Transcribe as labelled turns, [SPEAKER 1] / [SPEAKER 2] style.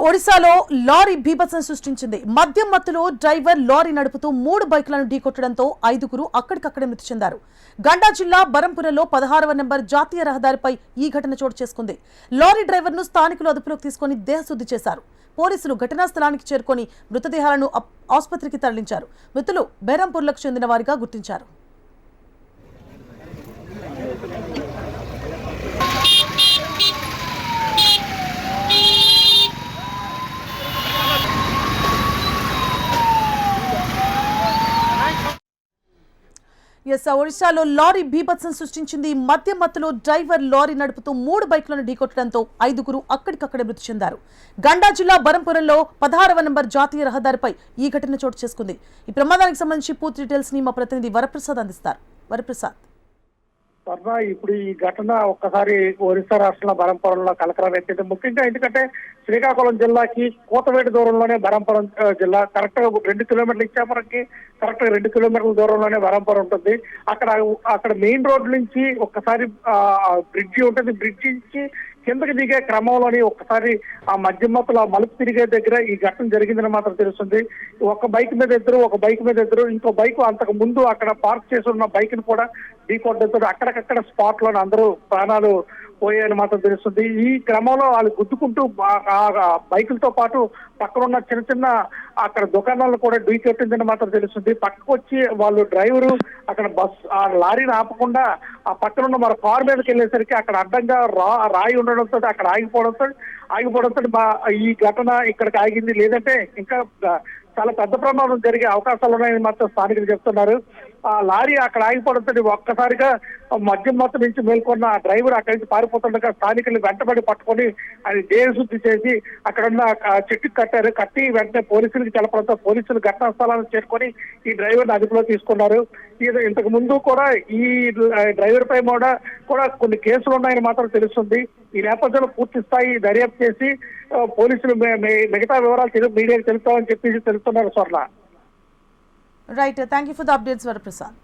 [SPEAKER 1] ఒడిశాలో లారీ బీభత్సం సృష్టించింది. మద్యం మత్తులో డ్రైవర్ లారీ నడుపుతూ 3 బైకులను ఢీకొట్టడంతో 5గురు అక్కడికక్కడే మృతి చెందారు. గండా జిల్లా బరంపురంలో 16వ నెంబర్ జాతీయ రహదారిపై ఈ ఘటన చోటు చేసుకుంది. లారీ డ్రైవర్ను స్థానికులు అదుపులోకి తీసుకుని దేహశుద్ధి చేశారు. పోలీసులు ఘటనా స్థలానికి చేరుకొని మృతదేహాలను ఆసుపత్రికి తరలించారు. మృతులు బెరంపూర్లకు చెందిన వారిగా గుర్తించారు. ఒడిశాలో లారీ బీభత్సం సృష్టించింది. మద్యం మత్తులో డ్రైవర్ లారీ నడుపుతూ 3 బైకులను ఢీకొట్టడంతో 5గురు అక్కడికక్కడే మృతి చెందారు. గండా జిల్లా బరంపురంలో 16వ నెంబర్ జాతీయ రహదారిపై ఈ ఘటన చోటు చేసుకుంది. ఈ ప్రమాదానికి సంబంధించి పూర్తి డీటెయిల్స్ ని మా ప్రతినిధి వరప్రసాద్ అందిస్తారు. వరప్రసాద్,
[SPEAKER 2] ఇప్పుడు ఈ ఘటన ఒక్కసారి ఒరిస్సా రాష్ట్రంలో బరంపురంలో కలకలం ఎత్తింది. ముఖ్యంగా ఎందుకంటే శ్రీకాకుళం జిల్లాకి కూతవేటి దూరంలోనే బరంపురం జిల్లా. కరెక్ట్ గా 2 కిలోమీటర్ల ఇచ్చాపురంకి కరెక్ట్ గా 2 కిలోమీటర్ల దూరంలోనే బరంపురం ఉంటుంది. అక్కడ మెయిన్ రోడ్ నుంచి ఒక్కసారి బ్రిడ్జి ఉంటుంది. బ్రిడ్జి నుంచి కిందకి దిగే క్రమంలోని ఒక్కసారి ఆ మధ్య మత్తులో మలుపు తిరిగే దగ్గర ఈ ఘటన జరిగిందని మాత్రం తెలుస్తుంది. ఒక బైక్ మీద ఇద్దరు ఇంకో బైక్ అంతకు ముందు అక్కడ పార్క్ చేసి ఉన్న బైక్ ని కూడా ఢీకొట్టడంతో అక్కడికక్కడ స్పాట్ లోని అందరూ ప్రాణాలు పోయాయని మాత్రం తెలుస్తుంది. ఈ క్రమంలో వాళ్ళు గుద్దుకుంటూ బైకులతో పాటు పక్కనున్న చిన్న చిన్న అక్కడ దుకాణాలను కూడా ఢీకొట్టిందని మాత్రం తెలుస్తుంది. పక్కకు వచ్చి వాళ్ళు డ్రైవరు అక్కడ ఆ లారీని ఆపకుండా ఆ పక్కనున్న మన కారు మీదకి వెళ్ళేసరికి అక్కడ అడ్డంగా రాయి ఉండడంతో అక్కడ ఆగిపోవడంతో ఈ ఘటన ఇక్కడికి ఆగింది. లేదంటే ఇంకా చాలా పెద్ద ప్రమాదం జరిగే అవకాశాలు ఉన్నాయని మాత్రం స్థానికులు చెప్తున్నారు. ఆ లారీ అక్కడ ఆగిపోవడంతో ఒక్కసారిగా మద్యం మొత్తం నుంచి మేల్కొన్న ఆ డ్రైవర్ అక్కడి నుంచి పారిపోతుండగా స్థానికులు వెంటబడి పట్టుకొని ఆయన దేహశుద్ధి చేసి అక్కడున్న చెట్టుకు కట్టి వెంటనే పోలీసులకు తెలపడంతో పోలీసులు ఘటనా స్థలాన్ని చేరుకొని ఈ డ్రైవర్ని అదుపులో తీసుకున్నారు. ఇంతకు ముందు కూడా ఈ డ్రైవర్ పై కూడా కొన్ని కేసులు ఉన్నాయని మాత్రం తెలుస్తుంది. ఈ నేపథ్యంలో పూర్తి స్థాయి దర్యాప్తు చేసి పోలీసులు మిగతా వివరాలు మీడియాకు తెలుపుతామని చెప్పేసి తెలుస్తున్నారు. స్వర్ణ,
[SPEAKER 1] right, thank you for the updates Varaprasad.